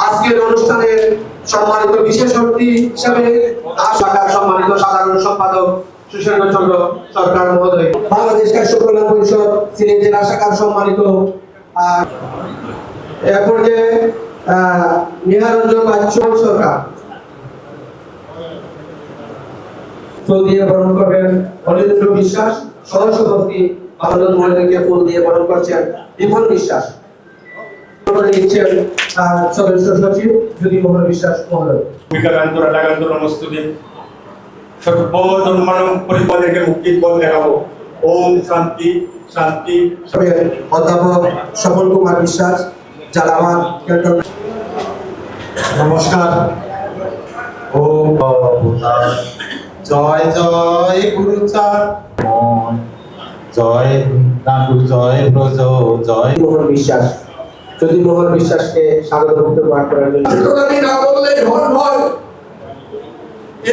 আজকের অনুষ্ঠানের সম্মানিত বিশেষ অতিথি হিসেবে শাখার সম্মানিত সাধারণ সম্পাদক সুশেন্দ্র চন্দ্র সরকার মহোদয়, বাংলাদেশ কৃষক কল্যাণ পরিষদ সিলেট জেলা শাখার সম্মানিত এরপর যে নিহারঞ্জন বাচ্চু সরকার ফুল দিয়ে বরণ করবেন অনিন্দ্র বিশ্বাস, সহসভাপতি আনন্দ মহোদয়কে ফুল দিয়ে বরণ করছেন বিপুল বিশ্বাস, নিচ্ছেন সদস্য সচিব জ্যোতি মোহন বিশ্বাস মহোদয়। সর্বধর্মানং পরিপদেকে মুক্তির পথ দেখাবো। ওম শান্তি শান্তি। অধ্যাপক স্বপন কুমার বিশ্বাস, জালাবাদ ক্যান্টনমেন্ট। নমস্কার। ওম জয় জয় গুরুচার, জয় নাটু, জয় ব্রজ, জয় মোহন বিশ্বাস, জ্যোতি মোহন বিশ্বাসকে স্বাগত বক্তব্য পাঠ করার জন্য না বললে ধন হয়।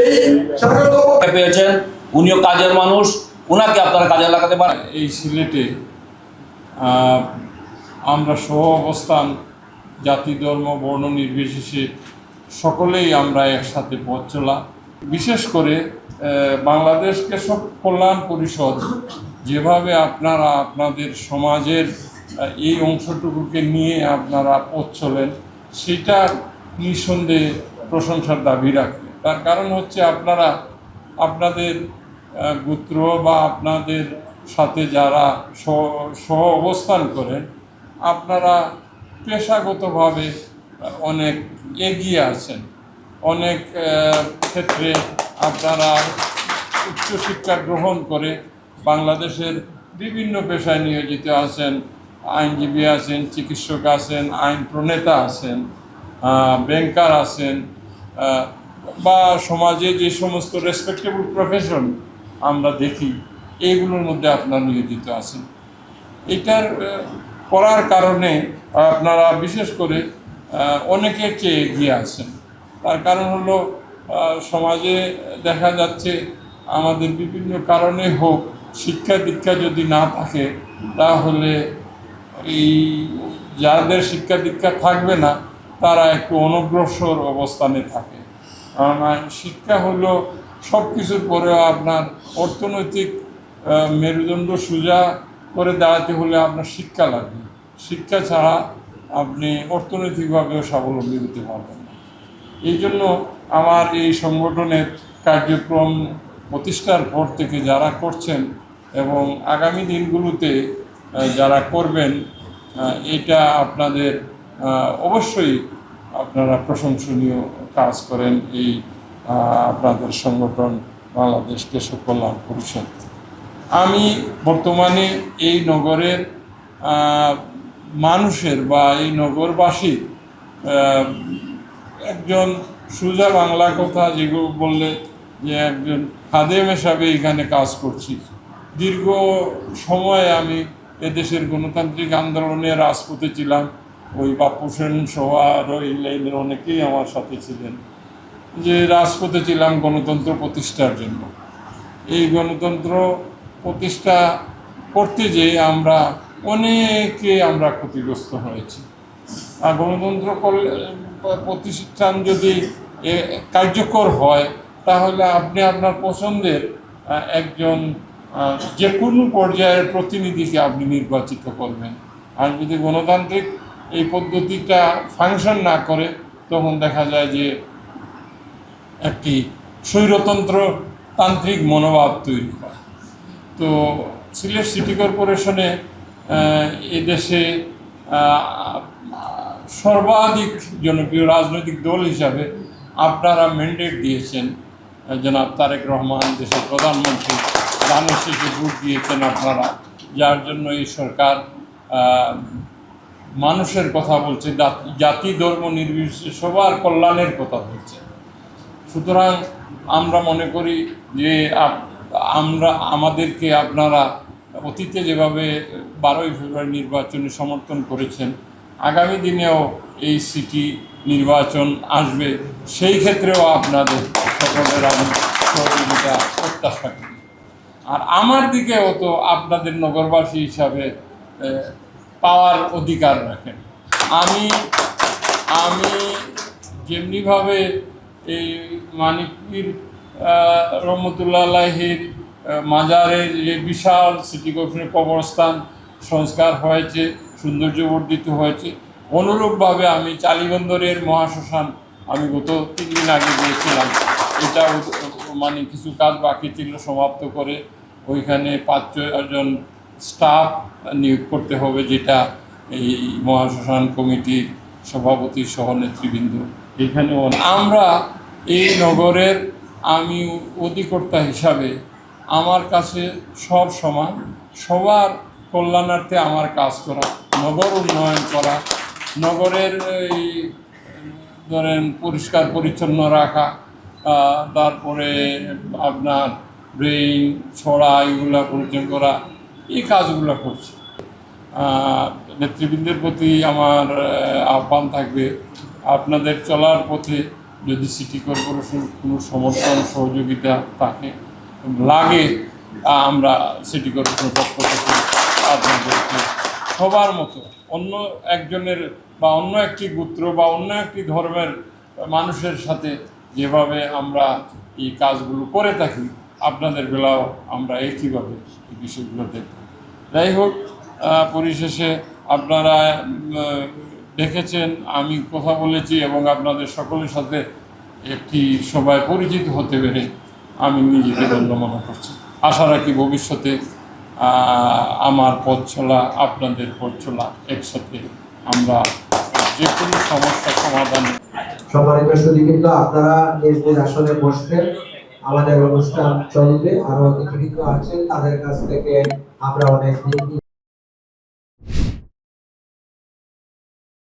এই স্বাগত পেয়েছেন, উনিও কাজের মানুষ, ওনাকে আপনারা কাজে লাগাতে পারেন। এই সিলেটে আমরা সহ অবস্থান, জাতি ধর্ম বর্ণ নির্বিশেষে সকলেই আমরা একসাথে পথ চলা। বিশেষ করে বাংলাদেশ কৃষক কল্যাণ পরিষদ যেভাবে আপনারা আপনাদের সমাজের এই অংশটুকুকে নিয়ে আপনারা পথ চলেন, সেটা নিঃসন্দেহে প্রশংসার দাবি রাখে। তার কারণ হচ্ছে আপনারা আপনাদের গোত্র বা আপনাদের সাথে যারা সহ অবস্থান করেন, আপনারা পেশাগতভাবে অনেক এগিয়ে আছেন। অনেক ক্ষেত্রে আপনারা উচ্চশিক্ষা গ্রহণ করে বাংলাদেশের বিভিন্ন পেশায় নিয়োজিত আছেন। আইনজীবী আছেন, চিকিৎসক আছেন, আইন প্রণেতা আছেন, ব্যাংকার আছেন, বা সমাজে যে সমস্ত রেসপেক্টেবল প্রফেশন আমরা দেখি, এইগুলোর মধ্যে আপনারা নিয়োজিত আছেন। এটার করার কারণে আপনারা বিশেষ করে অনেকের চেয়ে এগিয়ে আছেন। তার কারণ হলো সমাজে দেখা যাচ্ছে আমাদের বিভিন্ন কারণে হোক, শিক্ষা দীক্ষা যদি না থাকে, তাহলে এই যাদের শিক্ষা দীক্ষা থাকবে না তারা একটু অনগ্রসর অবস্থানে থাকে। শিক্ষা হলো সব কিছুর পরেও আপনার অর্থনৈতিক মেরুদণ্ড সোজা করে দাঁড়াতে হলে আপনার শিক্ষা লাগবে। শিক্ষা ছাড়া আপনি অর্থনৈতিকভাবেও স্বাবলম্বী হতে পারবেন না। এই জন্য আমার এই সংগঠনের কার্যক্রম প্রতিষ্ঠার পর থেকে যারা করছেন এবং আগামী দিনগুলোতে যারা করবেন, এটা আপনাদের অবশ্যই আপনারা প্রশংসনীয় কাজ করেন এই আপনাদের সংগঠন বাংলাদেশ কৃষক কল্যাণ পরিষদ। আমি বর্তমানে এই নগরের মানুষের বা এই নগরবাসীর একজন সোজা বাংলা কথা যেগুলো বললে যে একজন খাদেম হিসাবে এখানে কাজ করছি। দীর্ঘ সময় আমি এদেশের গণতান্ত্রিক আন্দোলনে রাজপথে ছিলাম। ওই বাপু সেন সহ আরও এই লাইনের অনেকেই আমার সাথে ছিলেন, যে রাজপথে ছিলাম গণতন্ত্র প্রতিষ্ঠার জন্য। এই গণতন্ত্র প্রতিষ্ঠা করতে যেয়ে আমরা অনেকে ক্ষতিগ্রস্ত হয়েছি। আর গণতন্ত্র প্রতিষ্ঠান যদি কার্যকর হয়, তাহলে আপনি আপনার পছন্দের একজন যে কোনো পর্যায়ের প্রতিনিধিকে আপনি নির্বাচিত করবেন। আর যদি গণতান্ত্রিক এই পদ্ধতিটা ফাংশন না করে, তখন দেখা যায় যে একটি স্বৈরতন্ত্র তান্ত্রিক মনোভাব তৈরি হয়। তো সিলেট সিটি কর্পোরেশনে এদেশে সর্বাধিক জনপ্রিয় রাজনৈতিক দল হিসাবে আপনারা ম্যান্ডেট দিয়েছেন। জনাব তারেক রহমান দেশের প্রধানমন্ত্রী, ধানের শীষে ভোট দিয়েছেন আপনারা, যার জন্য এই সরকার মানুষের কথা বলছে, জাতি ধর্ম নির্বিশেষে সবার কল্যাণের কথা বলছে। সুতরাং আমরা মনে করি যে আমাদেরকে আপনারা অতীতে যেভাবে 12ই ফেব্রুয়ারি নির্বাচনে সমর্থন করেছেন, আগামী দিনেও এই সিটি নির্বাচন আসবে, সেই ক্ষেত্রেও আপনাদের সকলের আমি সহযোগিতা প্রত্যাশা করি। আর আমার দিকেও তো আপনাদের নগরবাসী হিসাবে পাওয়ার অধিকার রাখেন। আমি যেমনিভাবে এই মানিকপীর রহমতুল্লাহ আলাইহির মাজারের যে বিশাল সিটি কর্পোরেশনের কবরস্থান সংস্কার হয়েছে, সৌন্দর্যবর্ধিত হয়েছে, অনুরূপভাবে আমি চালিবন্দরের মহাশ্মশান আমি গত 3 দিন আগে গিয়েছিলাম। এটা মানে কিছু কাজ বাকি ছিল সমাপ্ত করে ওইখানে 5-6 জন স্টাফ নিয়োগ করতে হবে, যেটা এই মহাশ্মশান কমিটির সভাপতি সহ নেতৃবৃন্দ এখানে। আমরা এই নগরের আমি অধিকর্তা হিসাবে আমার কাছে সব সমান, সবার কল্যাণার্থে আমার কাজ করা, নগর উন্নয়ন করা, নগরের এই ধরেন পরিষ্কার পরিচ্ছন্ন রাখা, তারপরে আপনার ড্রেন ছড়া এগুলো পরিচ্ছন্ন করা, এই কাজগুলো করছি। নেতৃবৃন্দের প্রতি আমার আহ্বান থাকবে, আপনাদের চলার পথে যদি সিটি কর্পোরেশন কোনো সমর্থন সহযোগিতা লাগে, আমরা সিটি কর্পোরেশনের পক্ষ থেকে আপনাদেরকে সবার মতো অন্য একজনের বা অন্য একটি গোত্র বা অন্য একটি ধর্মের মানুষের সাথে যেভাবে আমরা এই কাজগুলো করে থাকি, আপনাদের বেলাও আমরা একইভাবে এই বিষয়গুলো দেখব। যাই হোক, পরিশেষে আপনারা দেখেছেন আমি কথা বলেছি এবং আপনাদের সকলের সাথে একটি সবাই পরিচিত হতে পেরে আমি নিজেকে ধন্য মনে করছি। আশা রাখি ভবিষ্যতে আমার পথ চলা, আপনাদের পথ চলা, একসাথে আমরা যে কোনো সমস্যার সমাধান। সম্মানিত সুধীবৃন্দ, আপনারা নিজ নিজ আসনে বসবেন, আমাদের অনুষ্ঠান চলবে। আরো অতিথিবৃন্দ আছেন, তাদের কাছ থেকে আমরা অনেক